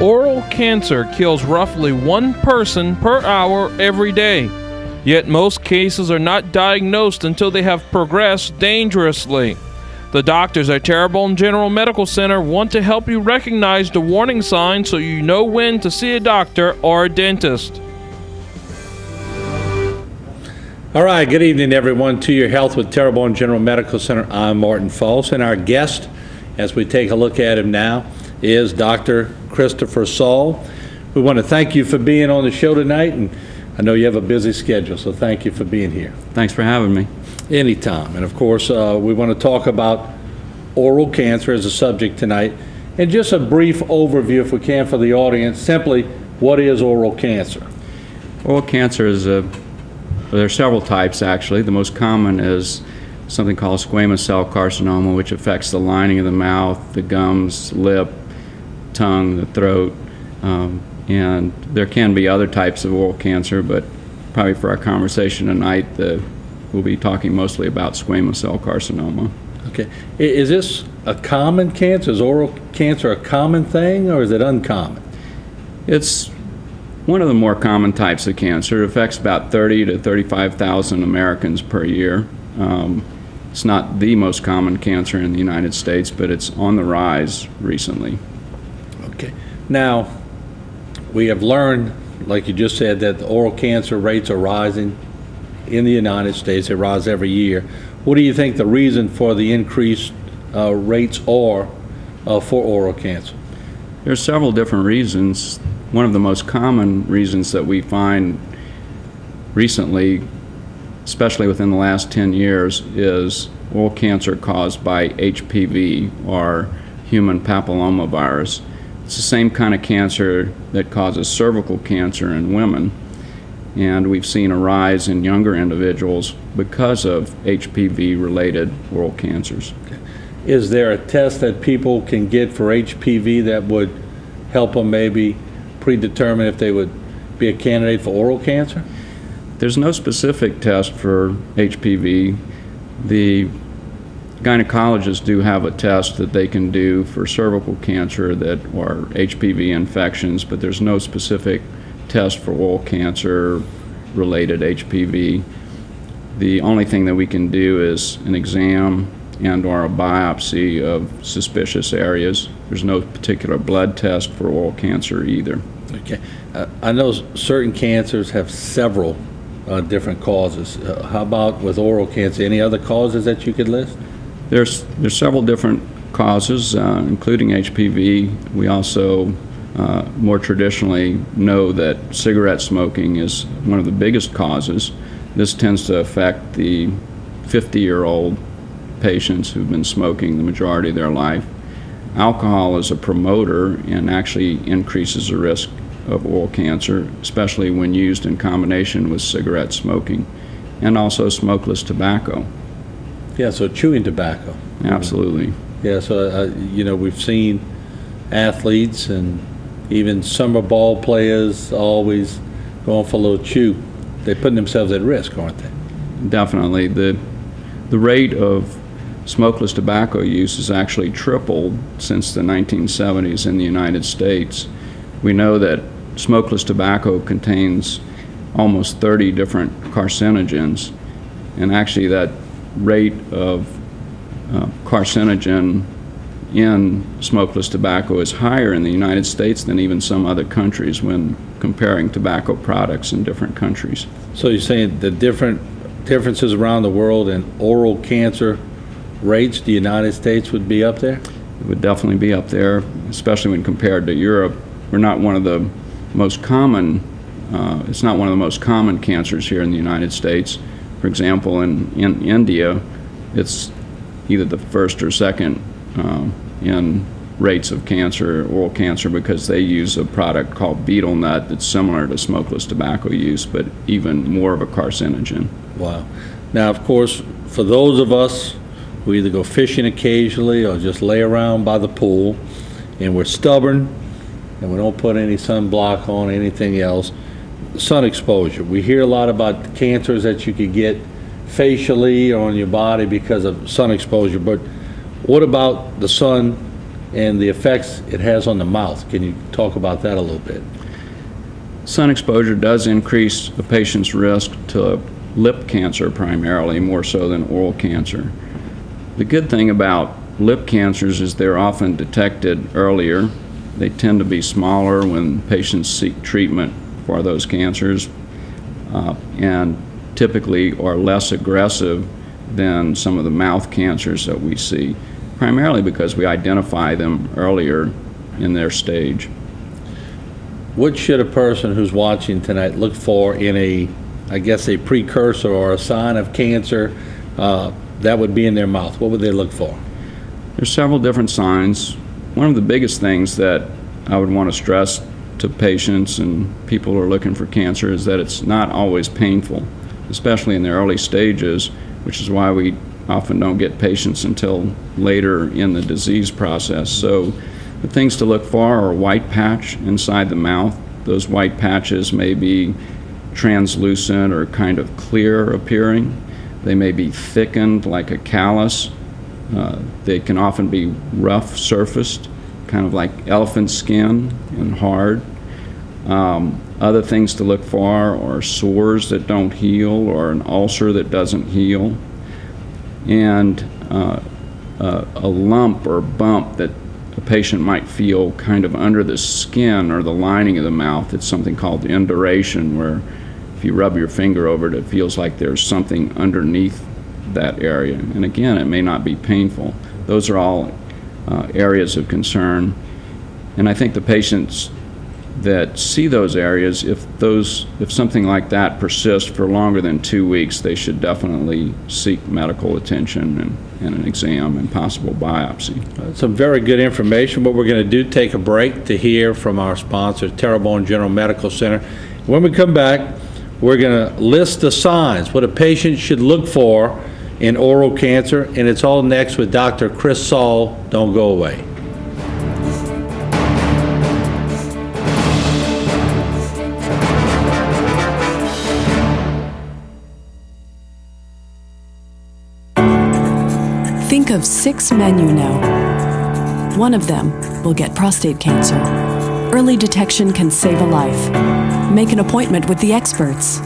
Oral cancer kills roughly one person per hour every day, yet most cases are not diagnosed until they have progressed dangerously. The doctors at Terrebonne General Medical Center want to help you recognize the warning signs so you know when to see a doctor or a dentist. All right, good evening, everyone, to your Health with Terrebonne General Medical Center. I'm Martin False, and our guest, as we take a look at him now, is Dr. Christopher Saal. We want to thank you for being on the show tonight, and I know you have a busy schedule, so thank you for being here. Thanks for having me. Anytime. And of course, we want to talk about oral cancer as a subject tonight, and just a brief overview, if we can, for the audience. Simply, what is oral cancer? Oral cancer is there are several types, actually. The most common is something called squamous cell carcinoma, which affects the lining of the mouth, the gums, lip, tongue, the throat, and there can be other types of oral cancer, but probably for our conversation tonight, we'll be talking mostly about squamous cell carcinoma. Okay. Is this a common cancer? Is oral cancer a common thing, or is it uncommon? It's one of the more common types of cancer. It affects about 30 to 35,000 Americans per year. It's not the most common cancer in the United States, but it's on the rise recently. Okay. Now, we have learned, like you just said, that the oral cancer rates are rising in the United States. They rise every year. What do you think the reason for the increased rates are for oral cancer? There are several different reasons. One of the most common reasons that we find recently, especially within the last 10 years, is oral cancer caused by HPV, or human papillomavirus. It's the same kind of cancer that causes cervical cancer in women, and we've seen a rise in younger individuals because of HPV-related oral cancers. Okay. Is there a test that people can get for HPV that would help them maybe predetermine if they would be a candidate for oral cancer? There's no specific test for HPV. The gynecologists do have a test that they can do for cervical cancer that are HPV infections, but there's no specific test for oral cancer related HPV. The only thing that we can do is an exam and or a biopsy of suspicious areas. There's no particular blood test for oral cancer either. Okay. I know certain cancers have several different causes. How about with oral cancer? Any other causes that you could list? There's several different causes, including HPV. We also more traditionally know that cigarette smoking is one of the biggest causes. This tends to affect the 50-year-old patients who've been smoking the majority of their life. Alcohol is a promoter and actually increases the risk of oral cancer, especially when used in combination with cigarette smoking, and also smokeless tobacco. Yeah, so chewing tobacco. Absolutely. Yeah, so we've seen athletes and even summer ball players always going for a little chew. They're putting themselves at risk, aren't they? Definitely. The rate of smokeless tobacco use has actually tripled since the 1970s in the United States. We know that smokeless tobacco contains almost 30 different carcinogens, and actually that rate of carcinogen in smokeless tobacco is higher in the United States than even some other countries when comparing tobacco products in different countries. So you're saying the differences around the world in oral cancer rates, the United States would be up there? It would definitely be up there, especially when compared to Europe. We're not one of the most common, it's not one of the most common cancers here in the United States. For example, in India, it's either the first or second in rates of cancer, oral cancer, because they use a product called betel nut that's similar to smokeless tobacco use, but even more of a carcinogen. Wow. Now, of course, for those of us who either go fishing occasionally or just lay around by the pool, and we're stubborn, and we don't put any sunblock on, anything else, sun exposure. We hear a lot about cancers that you could get facially or on your body because of sun exposure, but what about the sun and the effects it has on the mouth. Can you talk about that a little bit? Sun exposure does increase a patient's risk to lip cancer primarily, more so than oral cancer. The good thing about lip cancers is they're often detected earlier. They tend to be smaller when patients seek treatment for those cancers, and typically are less aggressive than some of the mouth cancers that we see, primarily because we identify them earlier in their stage. What should a person who's watching tonight look for in a precursor or a sign of cancer that would be in their mouth? What would they look for? There's several different signs. One of the biggest things that I would want to stress to patients and people who are looking for cancer is that it's not always painful, especially in the early stages, which is why we often don't get patients until later in the disease process. So the things to look for are a white patch inside the mouth. Those white patches may be translucent or kind of clear appearing. They may be thickened like a callus. They can often be rough surfaced, kind of like elephant skin and hard. Other things to look for are sores that don't heal or an ulcer that doesn't heal, and a lump or bump that a patient might feel kind of under the skin or the lining of the mouth. It's something called induration, where if you rub your finger over it, it feels like there's something underneath that area. And again, it may not be painful. Those are all areas of concern. And I think the patients that see those areas, if something like that persists for longer than 2 weeks, they should definitely seek medical attention and an exam and possible biopsy. Some very good information. What we're going to do, take a break to hear from our sponsor, Terrebonne General Medical Center. When we come back, we're going to list the signs, what a patient should look for in oral cancer, and it's all next with Dr. Chris Saal. Don't go away. Think of 6 men you know. One of them will get prostate cancer. Early detection can save a life. Make an appointment with the experts.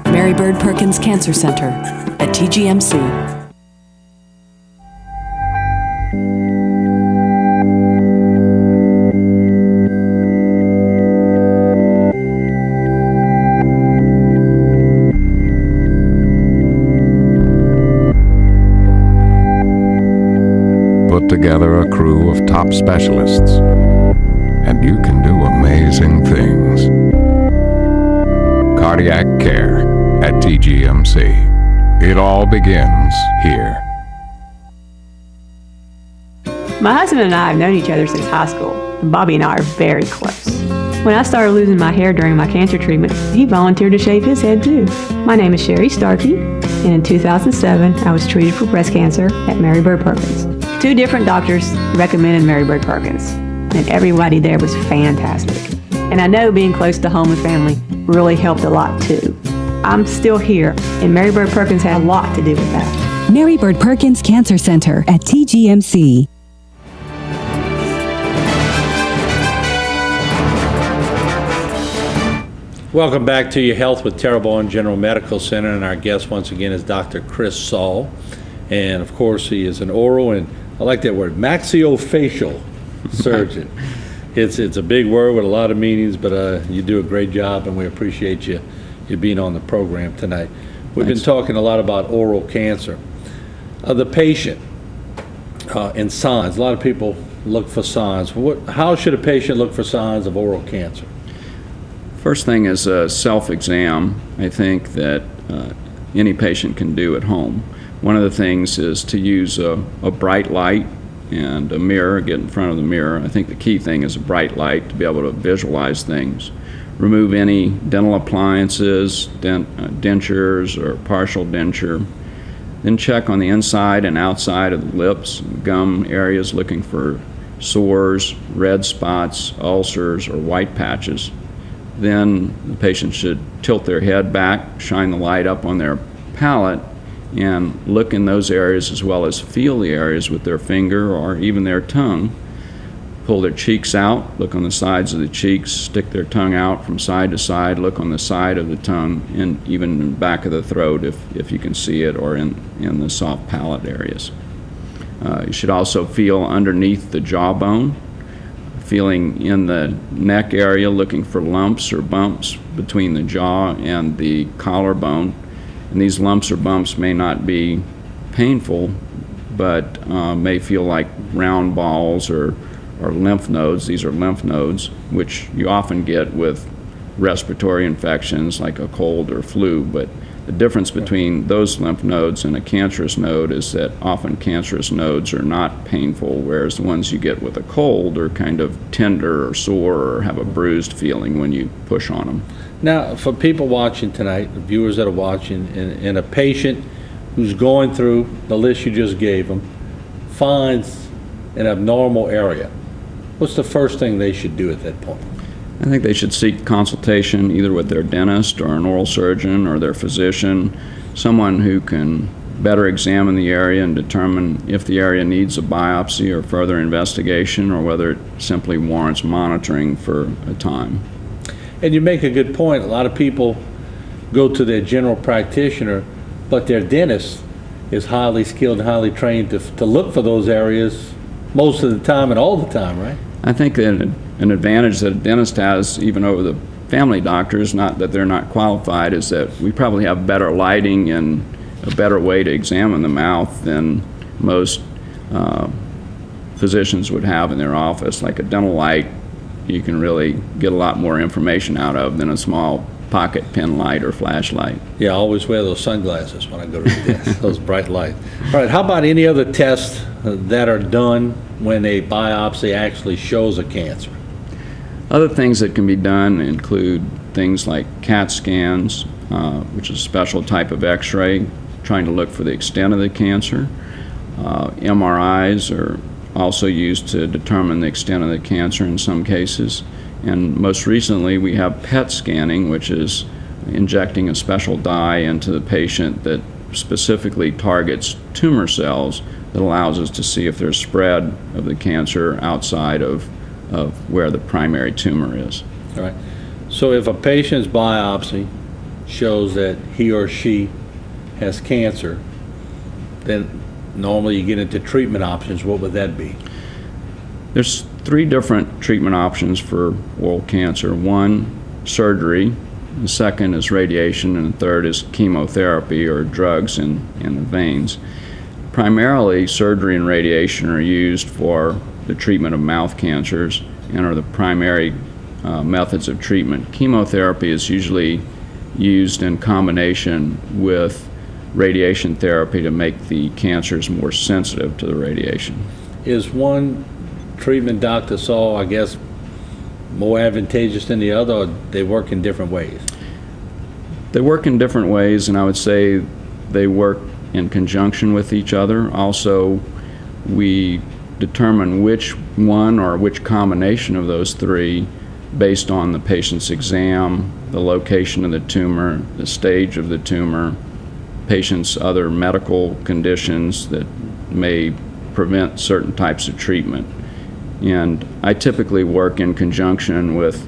Mary Bird Perkins Cancer Center at TGMC. Put together a crew of top specialists, and you can do amazing things. Cardiac care at TGMC. It all begins here. My husband and I have known each other since high school, and Bobby and I are very close. When I started losing my hair during my cancer treatment, he volunteered to shave his head too. My name is Sherry Starkey, and in 2007, I was treated for breast cancer at Mary Bird Perkins. 2 different doctors recommended Mary Bird Perkins, and everybody there was fantastic. And I know being close to home and family really helped a lot too. I'm still here, and Mary Bird Perkins had a lot to do with that. Mary Bird Perkins Cancer Center at TGMC. Welcome back to Your Health with Terrebonne General Medical Center, and our guest once again is Dr. Chris Saal. And of course, he is an oral, and I like that word, maxillofacial surgeon. It's a big word with a lot of meanings, but you do a great job, and we appreciate you being on the program tonight. We've been talking a lot about oral cancer. The patient and signs. A lot of people look for signs. How should a patient look for signs of oral cancer? First thing is a self-exam, I think, that any patient can do at home. One of the things is to use a bright light and a mirror, get in front of the mirror. I think the key thing is a bright light to be able to visualize things. Remove any dental appliances, dentures or partial denture. Then check on the inside and outside of the lips and gum areas, looking for sores, red spots, ulcers, or white patches. Then the patient should tilt their head back, shine the light up on their palate, and look in those areas as well as feel the areas with their finger or even their tongue. pull their cheeks out, look on the sides of the cheeks, stick their tongue out from side to side, look on the side of the tongue, and even in the back of the throat if you can see it, or in the soft palate areas. You should also feel underneath the jawbone, feeling in the neck area, looking for lumps or bumps between the jaw and the collarbone. And these lumps or bumps may not be painful, but may feel like round balls or lymph nodes. These are lymph nodes, which you often get with respiratory infections like a cold or flu. But the difference between those lymph nodes and a cancerous node is that often cancerous nodes are not painful, whereas the ones you get with a cold are kind of tender or sore or have a bruised feeling when you push on them. Now, for people watching tonight, the viewers that are watching, and a patient who's going through the list you just gave them, finds an abnormal area, what's the first thing they should do at that point? I think they should seek consultation either with their dentist or an oral surgeon or their physician, someone who can better examine the area and determine if the area needs a biopsy or further investigation, or whether it simply warrants monitoring for a time. And you make a good point. A lot of people go to their general practitioner, but their dentist is highly skilled and highly trained to look for those areas most of the time and all the time, right? I think that an advantage that a dentist has, even over the family doctors, not that they're not qualified, is that we probably have better lighting and a better way to examine the mouth than most physicians would have in their office. Like a dental light, you can really get a lot more information out of than a small pocket pen light or flashlight. Yeah, I always wear those sunglasses when I go to the dentist, those bright lights. All right, how about any other tests that are done when a biopsy actually shows a cancer? Other things that can be done include things like CAT scans, which is a special type of x-ray, trying to look for the extent of the cancer. MRIs are also used to determine the extent of the cancer in some cases. And most recently, we have PET scanning, which is injecting a special dye into the patient that specifically targets tumor cells that allows us to see if there's spread of the cancer outside of where the primary tumor is. All right. So if a patient's biopsy shows that he or she has cancer, then normally you get into treatment options. What would that be? There's 3 different treatment options for oral cancer. One, surgery. The second is radiation, and the third is chemotherapy or drugs in the veins. Primarily, surgery and radiation are used for the treatment of mouth cancers and are the primary methods of treatment. Chemotherapy is usually used in combination with radiation therapy to make the cancers more sensitive to the radiation. Is one treatment, Dr. Saal, I guess, more advantageous than the other, or they work in different ways? They work in different ways, and I would say they work in conjunction with each other. Also, we determine which one or which combination of those 3 based on the patient's exam, the location of the tumor, the stage of the tumor, patient's other medical conditions that may prevent certain types of treatment. And I typically work in conjunction with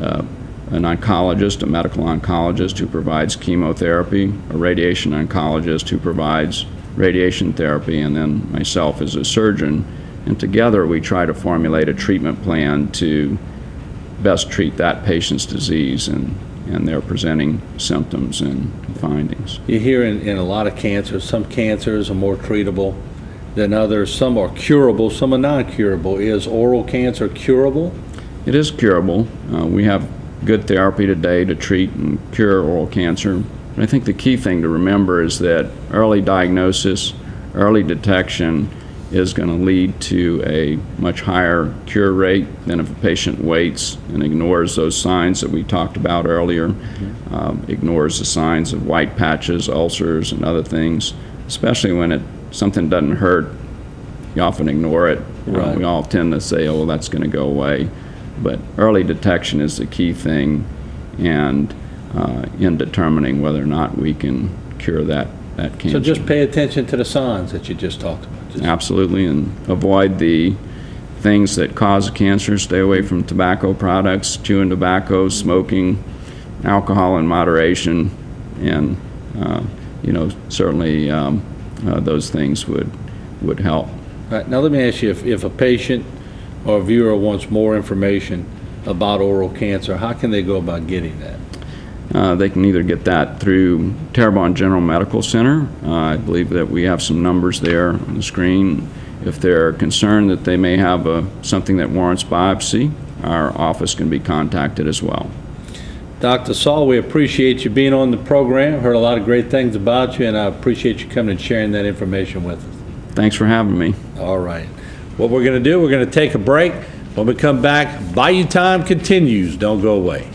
an oncologist, a medical oncologist who provides chemotherapy, a radiation oncologist who provides radiation therapy, and then myself as a surgeon. And together we try to formulate a treatment plan to best treat that patient's disease and their presenting symptoms and findings. You hear in a lot of cancers, some cancers are more treatable than others. Some are curable, some are non-curable. Is oral cancer curable? It is curable. We have good therapy today to treat and cure oral cancer. I think the key thing to remember is that early diagnosis, early detection is going to lead to a much higher cure rate than if a patient waits and ignores those signs that we talked about earlier, ignores the signs of white patches, ulcers, and other things, especially when something doesn't hurt. You often ignore it. Right. We all tend to say, oh, well, that's going to go away. But early detection is the key thing, and in determining whether or not we can cure that cancer. So just pay attention to the signs that you just talked about. Absolutely, and avoid the things that cause cancer. Stay away from tobacco products, chewing tobacco, smoking, alcohol in moderation, and certainly those things would help. All right, now let me ask you, if a patient or a viewer wants more information about oral cancer, how can they go about getting that? They can either get that through Terrebonne General Medical Center. I believe that we have some numbers there on the screen. If they're concerned that they may have something that warrants biopsy, our office can be contacted as well. Dr. Saal, we appreciate you being on the program. Heard a lot of great things about you, and I appreciate you coming and sharing that information with us. Thanks for having me. All right. What we're going to do, we're going to take a break. When we come back, Bayou Time continues. Don't go away.